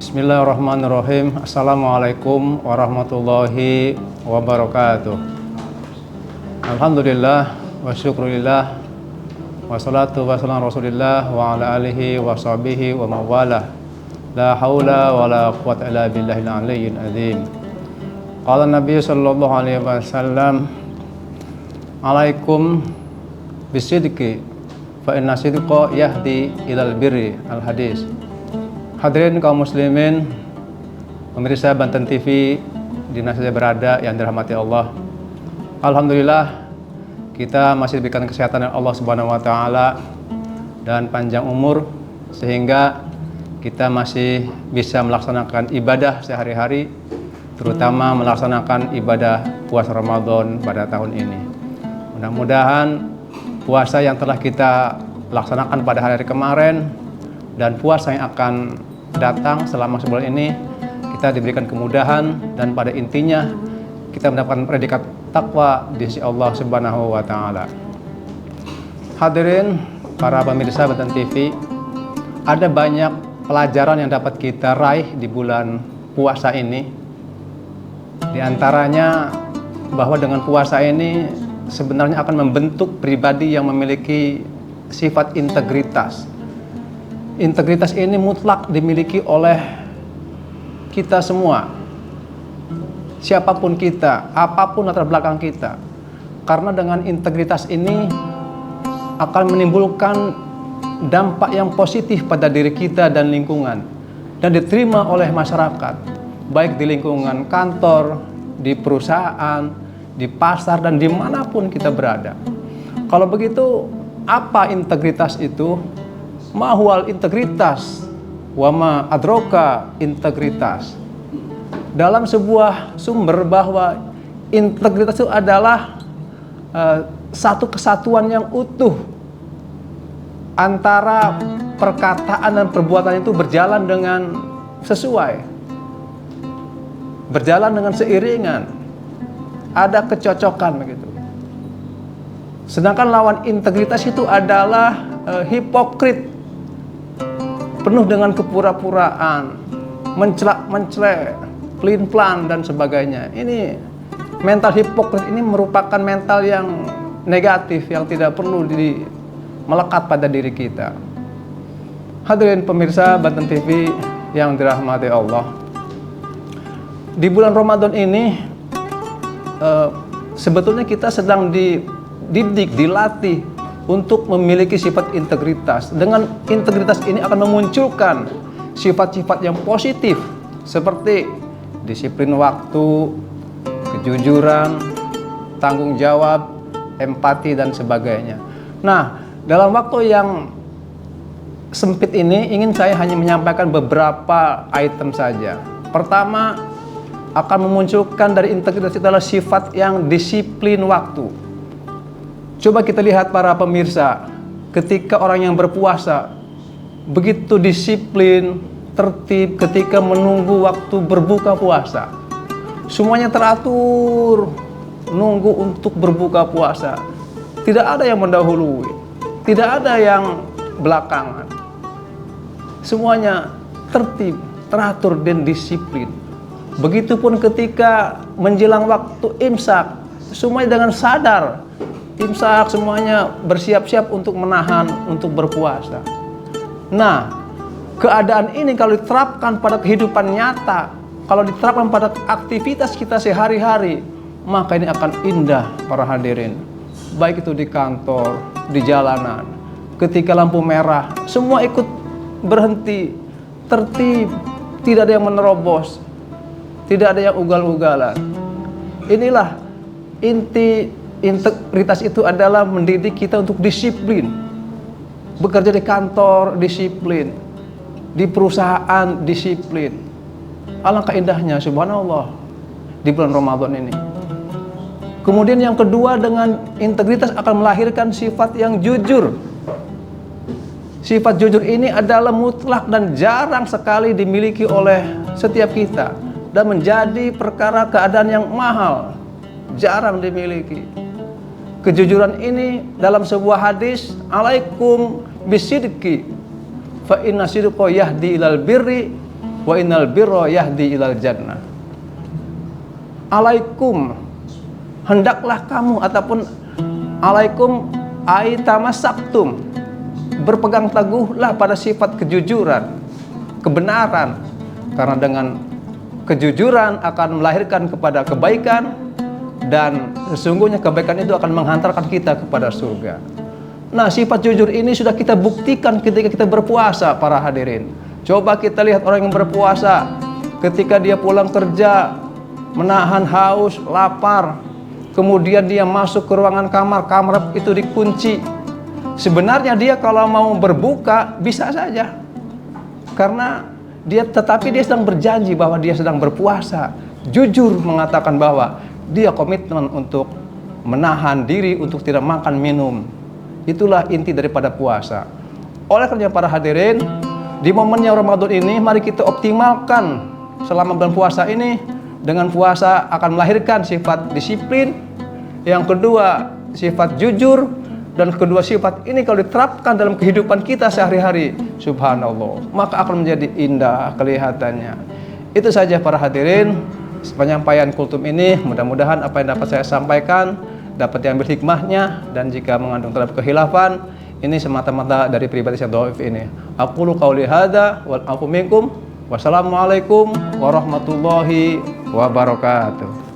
Bismillahirrahmanirrahim. Assalamualaikum warahmatullahi wabarakatuh. Alhamdulillah wa syukurillah wassalatu wassalamu rasulillah wa ala alihi wa sahbihi wa mawalah. La hawla wa la quwwata illa billahil aliyyil azim. Qala Nabi sallallahu alaihi wasallam, alaikum bisidqi fa inna sidqa yahdi ilal birri. Al hadis. Hadirin kaum muslimin, pemirsa Banten TV di mana saja berada yang dirahmati Allah. Alhamdulillah kita masih diberikan kesehatan oleh Allah Subhanahu wa taala dan panjang umur sehingga kita masih bisa melaksanakan ibadah sehari-hari, terutama melaksanakan ibadah puasa Ramadan pada tahun ini. Mudah-mudahan puasa yang telah kita laksanakan pada hari kemarin dan puasa yang akan datang selama sebulan ini kita diberikan kemudahan dan pada intinya kita mendapatkan predikat takwa di sisi Allah Subhanahu wa taala. Hadirin para pemirsa Banten TV, ada banyak pelajaran yang dapat kita raih di bulan puasa ini. Di antaranya bahwa dengan puasa ini sebenarnya akan membentuk pribadi yang memiliki sifat integritas. Integritas ini mutlak dimiliki oleh kita semua, siapapun kita, apapun latar belakang kita. Karena dengan integritas ini akan menimbulkan dampak yang positif pada diri kita dan lingkungan, dan diterima oleh masyarakat, baik di lingkungan kantor, di perusahaan, di pasar, dan dimanapun kita berada. Kalau begitu, apa integritas itu? Mahwal integritas, wama adroka integritas. Dalam sebuah sumber bahwa integritas itu adalah satu kesatuan yang utuh antara perkataan dan perbuatan itu berjalan dengan sesuai, berjalan dengan seiringan, ada kecocokan begitu. Sedangkan lawan integritas itu adalah hipokrit, penuh dengan kepura-puraan, mencelak-mencelek, pelin-pelan dan sebagainya. Ini mental hipokrit ini merupakan mental yang negatif yang tidak perlu melekat pada diri kita. Hadirin pemirsa Banten TV yang dirahmati Allah, di bulan Ramadan ini sebetulnya kita sedang dididik, dilatih untuk memiliki sifat integritas. Dengan integritas ini akan memunculkan sifat-sifat yang positif seperti disiplin waktu, kejujuran, tanggung jawab, empati, dan sebagainya. Nah, dalam waktu yang sempit ini ingin saya hanya menyampaikan beberapa item saja. Pertama, akan memunculkan dari integritas itu adalah sifat yang disiplin waktu. Coba kita lihat para pemirsa, ketika orang yang berpuasa begitu disiplin, tertib ketika menunggu waktu berbuka puasa. Semuanya teratur, nunggu untuk berbuka puasa. Tidak ada yang mendahului, tidak ada yang belakangan. Semuanya tertib, teratur, dan disiplin. Begitupun ketika menjelang waktu imsak, semuanya dengan sadar. Imsak semuanya bersiap-siap untuk menahan, untuk berpuasa. Nah, keadaan ini kalau diterapkan pada kehidupan nyata, kalau diterapkan pada aktivitas kita sehari-hari, maka ini akan indah para hadirin. Baik itu di kantor, di jalanan, ketika lampu merah, semua ikut berhenti, tertib, tidak ada yang menerobos, tidak ada yang ugal-ugalan. Inilah inti integritas itu adalah mendidik kita untuk disiplin. Bekerja di kantor disiplin, di perusahaan disiplin. Alangkah indahnya, subhanallah, di bulan Ramadan ini. Kemudian yang kedua, dengan integritas akan melahirkan sifat yang jujur. Sifat jujur ini adalah mutlak dan jarang sekali dimiliki oleh setiap kita, dan menjadi perkara keadaan yang mahal, jarang dimiliki. Kejujuran ini dalam sebuah hadis, alaikum bisidqi fa inna sidqa yahdi ilal birri wa innal birra yahdi ilal jannah. Alaikum, hendaklah kamu, ataupun alaikum ai tamassaktum, berpegang teguhlah pada sifat kejujuran, kebenaran, karena dengan kejujuran akan melahirkan kepada kebaikan, dan sesungguhnya kebaikan itu akan menghantarkan kita kepada surga. Nah, sifat jujur ini sudah kita buktikan ketika kita berpuasa, para hadirin. Coba kita lihat orang yang berpuasa, ketika dia pulang kerja, menahan haus, lapar, kemudian dia masuk ke ruangan kamar, kamar itu dikunci. Sebenarnya dia kalau mau berbuka bisa saja, karena tetapi dia sedang berjanji bahwa dia sedang berpuasa, jujur mengatakan bahwa dia komitmen untuk menahan diri untuk tidak makan minum. Itulah inti daripada puasa. Oleh karena para hadirin, di momennya Ramadan ini mari kita optimalkan selama bulan puasa ini. Dengan puasa akan melahirkan sifat disiplin, yang kedua sifat jujur, dan kedua sifat ini kalau diterapkan dalam kehidupan kita sehari-hari, subhanallah, maka akan menjadi indah kelihatannya. Itu saja para hadirin penyampaian kultum ini. Mudah-mudahan apa yang dapat saya sampaikan dapat diambil hikmahnya, dan jika mengandung terhadap kehilafan, ini semata-mata dari pribadi yang dhaif ini. Aqulu qauli hadza wal afu minkum. Wassalamualaikum warahmatullahi wabarakatuh.